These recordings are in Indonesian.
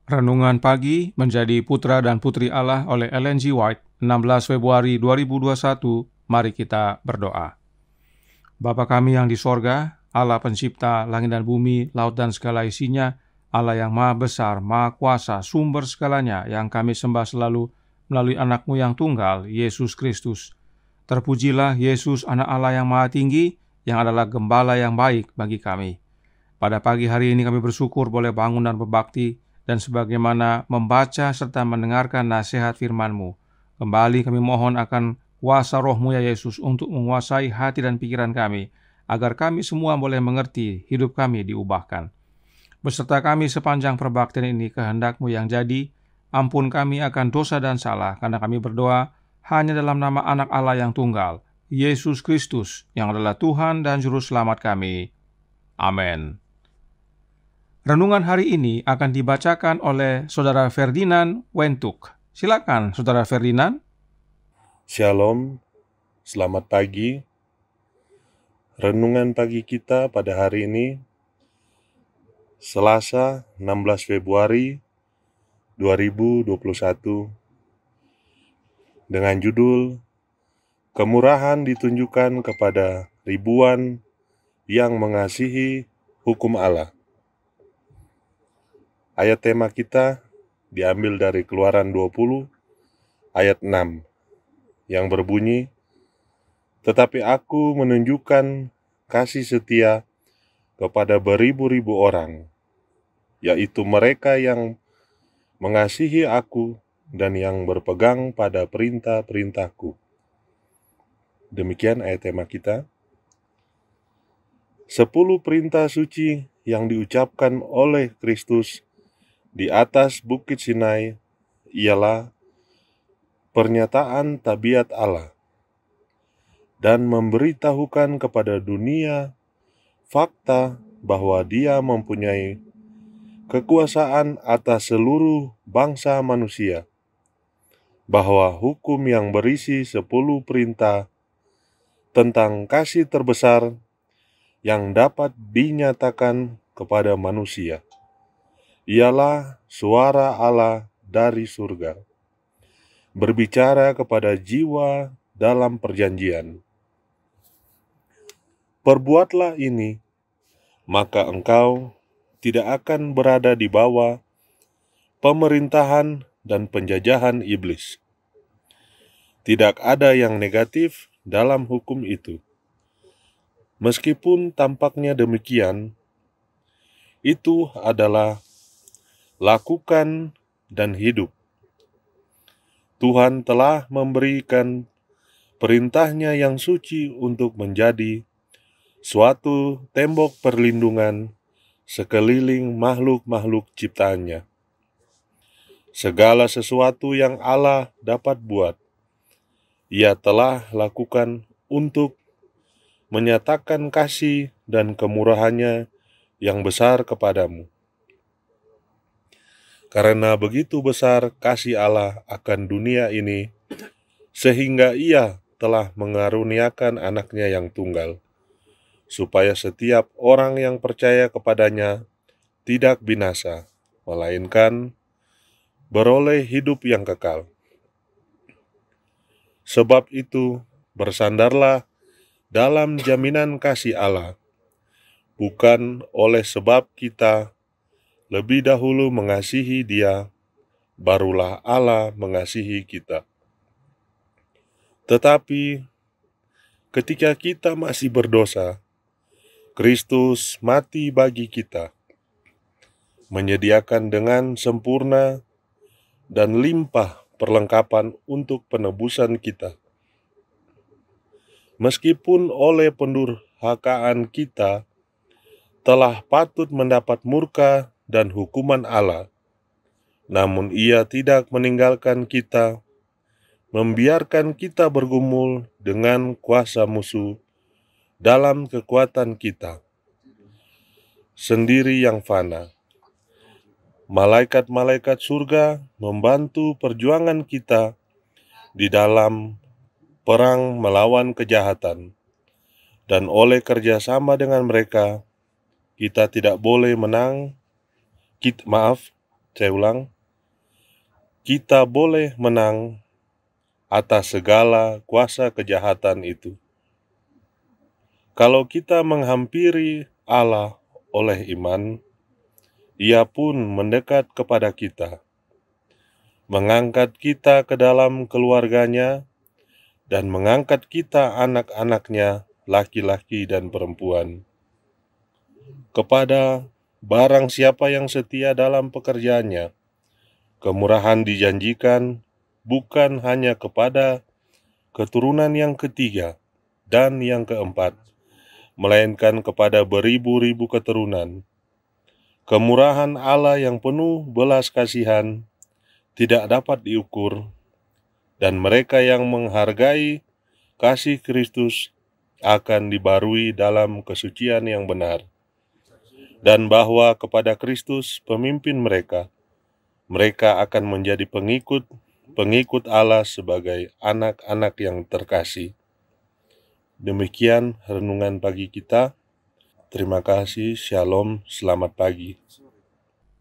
Renungan Pagi Menjadi Putra dan Putri Allah oleh Ellen G. White, 16 Februari 2021. Mari kita berdoa. Bapa kami yang di sorga, Allah pencipta langit dan bumi, laut dan segala isinya, Allah yang maha besar, maha kuasa, sumber segalanya, yang kami sembah selalu melalui anak-Mu yang tunggal, Yesus Kristus. Terpujilah Yesus, anak Allah yang maha tinggi, yang adalah gembala yang baik bagi kami. Pada pagi hari ini kami bersyukur boleh bangun dan berbakti, dan sebagaimana membaca serta mendengarkan nasihat firman-Mu. Kembali kami mohon akan kuasa Roh-Mu ya Yesus untuk menguasai hati dan pikiran kami, agar kami semua boleh mengerti, hidup kami diubahkan. Beserta kami sepanjang perbaktian ini, kehendak-Mu yang jadi. Ampun kami akan dosa dan salah, karena kami berdoa hanya dalam nama anak Allah yang tunggal, Yesus Kristus, yang adalah Tuhan dan Juru Selamat kami. Amin. Renungan hari ini akan dibacakan oleh Saudara Ferdinand Wentuk. Silakan, Saudara Ferdinand. Shalom, selamat pagi. Renungan pagi kita pada hari ini, Selasa 16 Februari 2021, dengan judul Kemurahan ditunjukkan kepada ribuan yang mengasihi hukum Allah. Ayat tema kita diambil dari Keluaran 20 ayat 6 yang berbunyi, "Tetapi aku menunjukkan kasih setia kepada beribu-ribu orang, yaitu mereka yang mengasihi aku dan yang berpegang pada perintah-perintahku." Demikian ayat tema kita. 10 perintah suci yang diucapkan oleh Kristus di atas Bukit Sinai ialah pernyataan tabiat Allah dan memberitahukan kepada dunia fakta bahwa Dia mempunyai kekuasaan atas seluruh bangsa manusia, bahwa hukum yang berisi 10 perintah tentang kasih terbesar yang dapat dinyatakan kepada manusia ialah suara Allah dari surga, berbicara kepada jiwa dalam perjanjian. Perbuatlah ini, maka engkau tidak akan berada di bawah pemerintahan dan penjajahan iblis. Tidak ada yang negatif dalam hukum itu. Meskipun tampaknya demikian, itu adalah lakukan dan hidup. Tuhan telah memberikan perintahnya yang suci untuk menjadi suatu tembok perlindungan sekeliling makhluk-makhluk ciptaannya. Segala sesuatu yang Allah dapat buat, Ia telah lakukan untuk menyatakan kasih dan kemurahannya yang besar kepadamu. Karena begitu besar kasih Allah akan dunia ini, sehingga Ia telah mengaruniakan anaknya yang tunggal, supaya setiap orang yang percaya kepadanya tidak binasa, melainkan beroleh hidup yang kekal. Sebab itu, bersandarlah dalam jaminan kasih Allah, bukan oleh sebab kita lebih dahulu mengasihi Dia, barulah Allah mengasihi kita. Tetapi ketika kita masih berdosa, Kristus mati bagi kita, menyediakan dengan sempurna dan limpah perlengkapan untuk penebusan kita. Meskipun oleh pendurhakaan kita telah patut mendapat murka dan hukuman Allah, namun Ia tidak meninggalkan kita, membiarkan kita bergumul dengan kuasa musuh dalam kekuatan kita sendiri yang fana. Malaikat-malaikat surga membantu perjuangan kita di dalam perang melawan kejahatan, dan oleh kerjasama dengan mereka, kita tidak boleh Saya ulang, kita boleh menang atas segala kuasa kejahatan itu. Kalau kita menghampiri Allah oleh iman, Ia pun mendekat kepada kita, mengangkat kita ke dalam keluarganya, dan mengangkat kita anak-anaknya, laki-laki dan perempuan. Kepada barang siapa yang setia dalam pekerjaannya, kemurahan dijanjikan bukan hanya kepada keturunan yang ketiga dan yang keempat, melainkan kepada beribu-ribu keturunan. Kemurahan Allah yang penuh belas kasihan tidak dapat diukur, dan mereka yang menghargai kasih Kristus akan dibarui dalam kesucian yang benar. Dan bahwa kepada Kristus pemimpin mereka akan menjadi pengikut Allah sebagai anak-anak yang terkasih. Demikian renungan pagi kita. Terima kasih, Shalom, selamat pagi.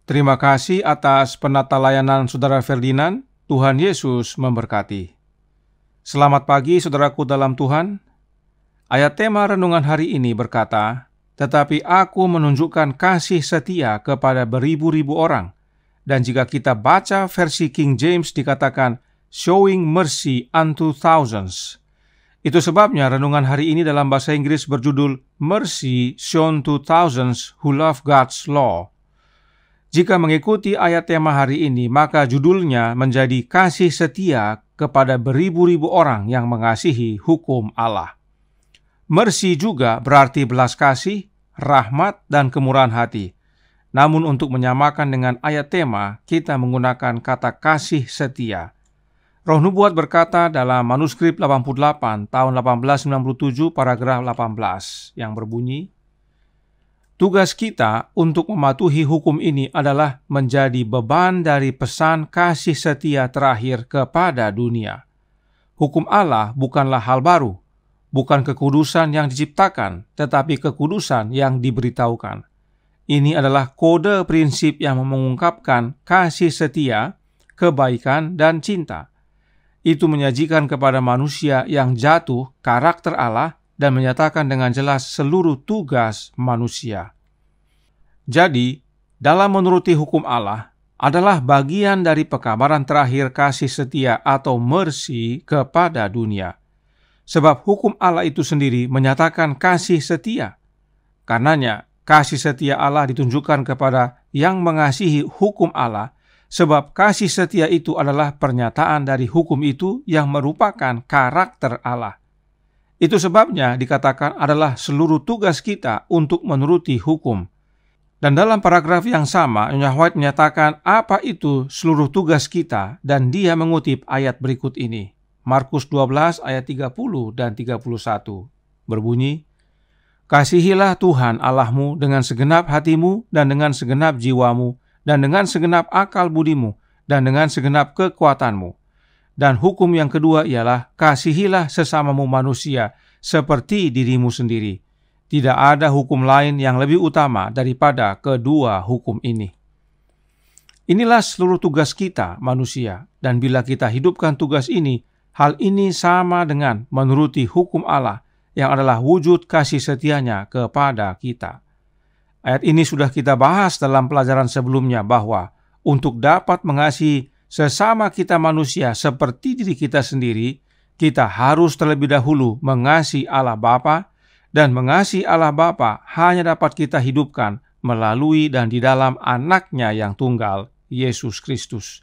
Terima kasih atas penata layanan Saudara Ferdinand. Tuhan Yesus memberkati. Selamat pagi saudaraku dalam Tuhan. Ayat tema renungan hari ini berkata, "Tetapi aku menunjukkan kasih setia kepada beribu-ribu orang." Dan jika kita baca versi King James dikatakan, "showing mercy unto thousands." Itu sebabnya renungan hari ini dalam bahasa Inggris berjudul Mercy Shown to Thousands Who Love God's Law. Jika mengikuti ayat tema hari ini, maka judulnya menjadi kasih setia kepada beribu-ribu orang yang mengasihi hukum Allah. Mercy juga berarti belas kasih, rahmat, dan kemurahan hati. Namun untuk menyamakan dengan ayat tema, kita menggunakan kata kasih setia. Roh Nubuat berkata dalam manuskrip 88 tahun 1897 paragraf 18 yang berbunyi, "Tugas kita untuk mematuhi hukum ini adalah menjadi beban dari pesan kasih setia terakhir kepada dunia. Hukum Allah bukanlah hal baru, bukan kekudusan yang diciptakan, tetapi kekudusan yang diberitahukan. Ini adalah kode prinsip yang mengungkapkan kasih setia, kebaikan, dan cinta. Itu menyajikan kepada manusia yang jatuh karakter Allah dan menyatakan dengan jelas seluruh tugas manusia. Jadi, dalam menuruti hukum Allah adalah bagian dari pekabaran terakhir kasih setia atau mercy kepada dunia. Sebab hukum Allah itu sendiri menyatakan kasih setia. Karenanya, kasih setia Allah ditunjukkan kepada yang mengasihi hukum Allah, sebab kasih setia itu adalah pernyataan dari hukum itu yang merupakan karakter Allah. Itu sebabnya dikatakan adalah seluruh tugas kita untuk menuruti hukum. Dan dalam paragraf yang sama, Nyonya White menyatakan apa itu seluruh tugas kita, dan dia mengutip ayat berikut ini. Markus 12 ayat 30 dan 31. Berbunyi, "Kasihilah Tuhan Allahmu dengan segenap hatimu dan dengan segenap jiwamu, dan dengan segenap akal budimu, dan dengan segenap kekuatanmu. Dan hukum yang kedua ialah, kasihilah sesamamu manusia seperti dirimu sendiri. Tidak ada hukum lain yang lebih utama daripada kedua hukum ini." Inilah seluruh tugas kita manusia, dan bila kita hidupkan tugas ini, hal ini sama dengan menuruti hukum Allah yang adalah wujud kasih setianya kepada kita. Ayat ini sudah kita bahas dalam pelajaran sebelumnya bahwa untuk dapat mengasihi sesama kita manusia seperti diri kita sendiri, kita harus terlebih dahulu mengasihi Allah Bapa, dan mengasihi Allah Bapa hanya dapat kita hidupkan melalui dan di dalam Anaknya yang tunggal, Yesus Kristus.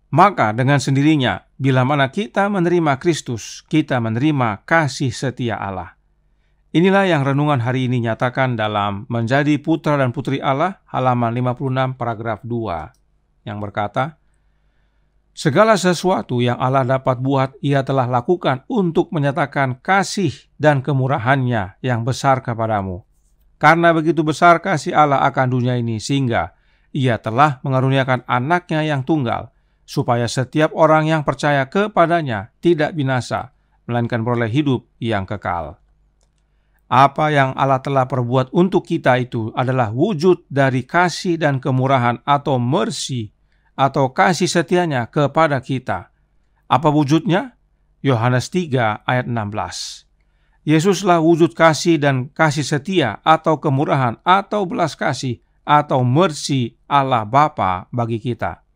Maka dengan sendirinya, bila mana kita menerima Kristus, kita menerima kasih setia Allah. Inilah yang renungan hari ini nyatakan dalam Menjadi Putra dan Putri Allah, halaman 56 paragraf 2, yang berkata, "Segala sesuatu yang Allah dapat buat, Ia telah lakukan untuk menyatakan kasih dan kemurahannya yang besar kepadamu. Karena begitu besar kasih Allah akan dunia ini, sehingga Ia telah mengaruniakan Anaknya yang tunggal, supaya setiap orang yang percaya kepadanya tidak binasa, melainkan beroleh hidup yang kekal." Apa yang Allah telah perbuat untuk kita itu adalah wujud dari kasih dan kemurahan atau mercy atau kasih setianya kepada kita. Apa wujudnya? Yohanes 3 ayat 16. Yesuslah wujud kasih dan kasih setia atau kemurahan atau belas kasih atau mercy Allah Bapa bagi kita.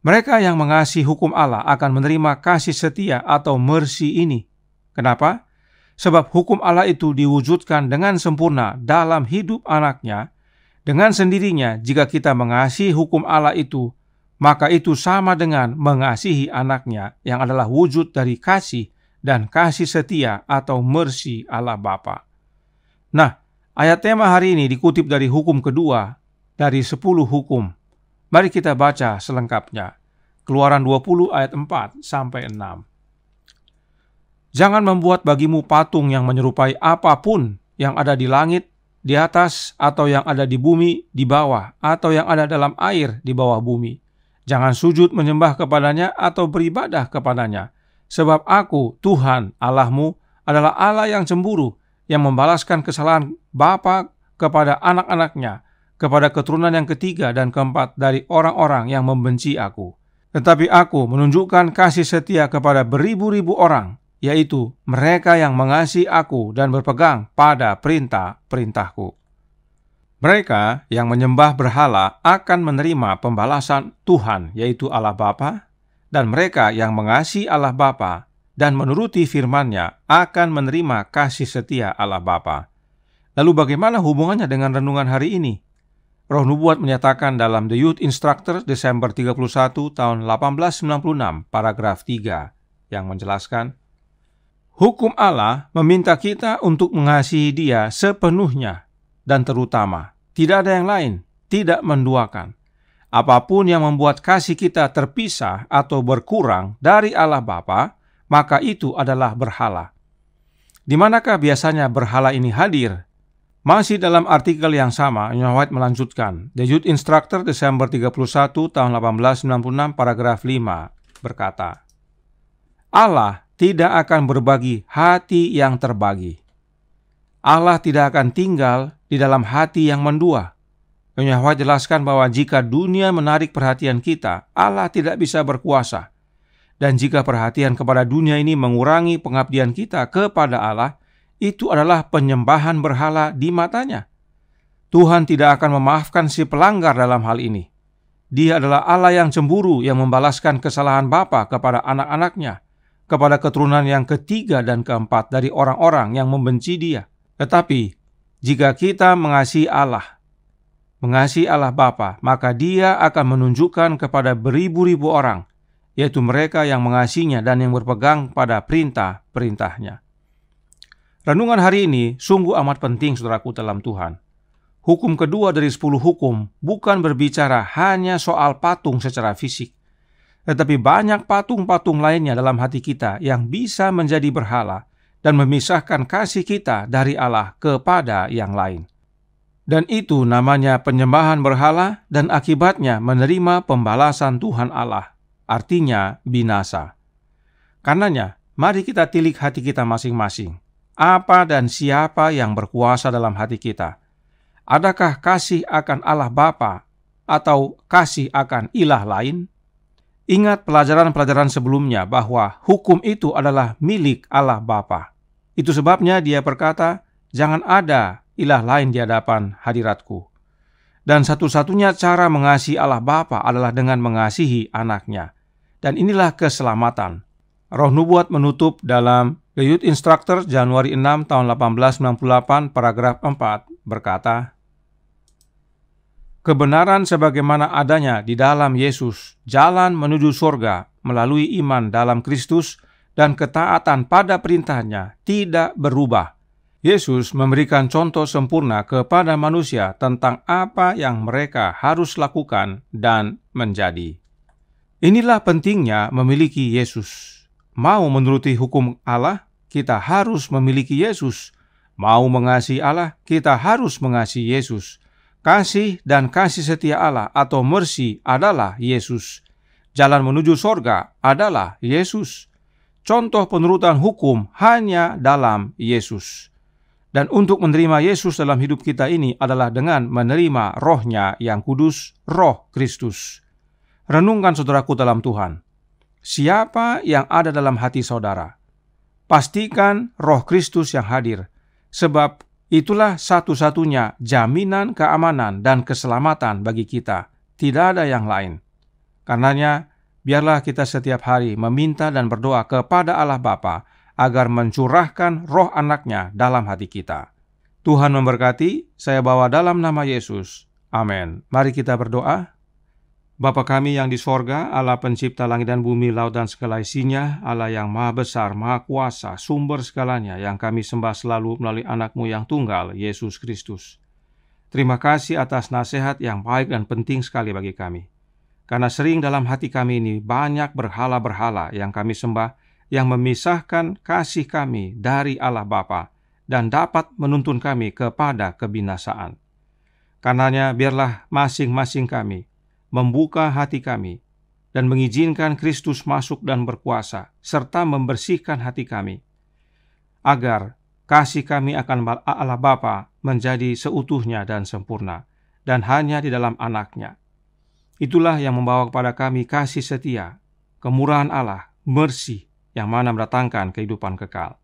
Mereka yang mengasihi hukum Allah akan menerima kasih setia atau mercy ini. Kenapa? Sebab hukum Allah itu diwujudkan dengan sempurna dalam hidup anaknya. Dengan sendirinya, jika kita mengasihi hukum Allah itu, maka itu sama dengan mengasihi anaknya yang adalah wujud dari kasih dan kasih setia atau mercy Allah Bapa. Nah, ayat tema hari ini dikutip dari hukum kedua dari 10 hukum. Mari kita baca selengkapnya. Keluaran 20 ayat 4 sampai 6. Jangan membuat bagimu patung yang menyerupai apapun yang ada di langit, di atas, atau yang ada di bumi, di bawah, atau yang ada dalam air di bawah bumi. Jangan sujud menyembah kepadanya atau beribadah kepadanya. Sebab aku, Tuhan Allahmu, adalah Allah yang cemburu, yang membalaskan kesalahan bapa kepada anak-anaknya, kepada keturunan yang ketiga dan keempat dari orang-orang yang membenci aku. Tetapi aku menunjukkan kasih setia kepada beribu-ribu orang, yaitu mereka yang mengasihi aku dan berpegang pada perintah-perintahku. Mereka yang menyembah berhala akan menerima pembalasan Tuhan, yaitu Allah Bapa, dan mereka yang mengasihi Allah Bapa dan menuruti firman-Nya akan menerima kasih setia Allah Bapa. Lalu bagaimana hubungannya dengan renungan hari ini? Roh Nubuat menyatakan dalam The Youth Instructor Desember 31 tahun 1896 paragraf 3 yang menjelaskan, hukum Allah meminta kita untuk mengasihi Dia sepenuhnya dan terutama, tidak ada yang lain, tidak menduakan. Apapun yang membuat kasih kita terpisah atau berkurang dari Allah Bapa, maka itu adalah berhala. Di manakah biasanya berhala ini hadir? Masih dalam artikel yang sama, Ellen White melanjutkan, The Youth Instructor Desember 31 tahun 1896 paragraf 5 berkata, Allah tidak akan berbagi hati yang terbagi. Allah tidak akan tinggal di dalam hati yang mendua. Ellen White jelaskan bahwa jika dunia menarik perhatian kita, Allah tidak bisa berkuasa. Dan jika perhatian kepada dunia ini mengurangi pengabdian kita kepada Allah, itu adalah penyembahan berhala di matanya. Tuhan tidak akan memaafkan si pelanggar dalam hal ini. Dia adalah Allah yang cemburu yang membalaskan kesalahan bapa kepada anak-anaknya, kepada keturunan yang ketiga dan keempat dari orang-orang yang membenci Dia. Tetapi, jika kita mengasihi Allah Bapa, maka Dia akan menunjukkan kepada beribu-ribu orang, yaitu mereka yang mengasihinya dan yang berpegang pada perintah-perintahnya. Renungan hari ini sungguh amat penting, saudaraku dalam Tuhan. Hukum kedua dari 10 hukum bukan berbicara hanya soal patung secara fisik, tetapi banyak patung-patung lainnya dalam hati kita yang bisa menjadi berhala dan memisahkan kasih kita dari Allah kepada yang lain. Dan itu namanya penyembahan berhala dan akibatnya menerima pembalasan Tuhan Allah, artinya binasa. Karenanya, mari kita tilik hati kita masing-masing. Apa dan siapa yang berkuasa dalam hati kita? Adakah kasih akan Allah Bapa atau kasih akan ilah lain? Ingat pelajaran-pelajaran sebelumnya bahwa hukum itu adalah milik Allah Bapa. Itu sebabnya Dia berkata, jangan ada ilah lain di hadapan hadiratku. Dan satu-satunya cara mengasihi Allah Bapa adalah dengan mengasihi anaknya. Dan inilah keselamatan. Roh Nubuat menutup dalam The Youth Instructor Januari 6 tahun 1898 paragraf 4 berkata, kebenaran sebagaimana adanya di dalam Yesus, jalan menuju surga melalui iman dalam Kristus dan ketaatan pada perintahnya tidak berubah. Yesus memberikan contoh sempurna kepada manusia tentang apa yang mereka harus lakukan dan menjadi. Inilah pentingnya memiliki Yesus. Mau menuruti hukum Allah, kita harus memiliki Yesus. Mau mengasihi Allah, kita harus mengasihi Yesus. Kasih dan kasih setia Allah atau mercy adalah Yesus. Jalan menuju sorga adalah Yesus. Contoh penurutan hukum hanya dalam Yesus. Dan untuk menerima Yesus dalam hidup kita ini adalah dengan menerima Roh-Nya yang kudus, Roh Kristus. Renungkan saudaraku dalam Tuhan, siapa yang ada dalam hati saudara? Pastikan Roh Kristus yang hadir, sebab itulah satu-satunya jaminan keamanan dan keselamatan bagi kita. Tidak ada yang lain. Karenanya, biarlah kita setiap hari meminta dan berdoa kepada Allah Bapa agar mencurahkan Roh Anak-Nya dalam hati kita. Tuhan memberkati, saya bawa dalam nama Yesus. Amin. Mari kita berdoa. Bapa kami yang di sorga, Allah pencipta langit dan bumi, laut dan segala isinya, Allah yang maha besar, maha kuasa, sumber segalanya, yang kami sembah selalu melalui Anak-Mu yang tunggal, Yesus Kristus. Terima kasih atas nasihat yang baik dan penting sekali bagi kami. Karena sering dalam hati kami ini banyak berhala-berhala yang kami sembah, yang memisahkan kasih kami dari Allah Bapa dan dapat menuntun kami kepada kebinasaan. Karenanya biarlah masing-masing kami membuka hati kami dan mengizinkan Kristus masuk dan berkuasa, serta membersihkan hati kami, agar kasih kami akan Allah Bapa menjadi seutuhnya dan sempurna, dan hanya di dalam Anak-Nya. Itulah yang membawa kepada kami kasih setia, kemurahan Allah, mercy, yang mana mendatangkan kehidupan kekal.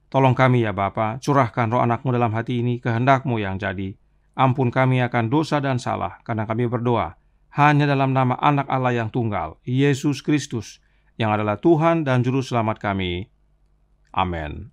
Tolong kami ya Bapa, curahkan Roh Anak-Mu dalam hati ini, kehendak-Mu yang jadi. Ampun kami akan dosa dan salah, karena kami berdoa hanya dalam nama Anak Allah yang tunggal, Yesus Kristus, yang adalah Tuhan dan Juru Selamat kami. Amin.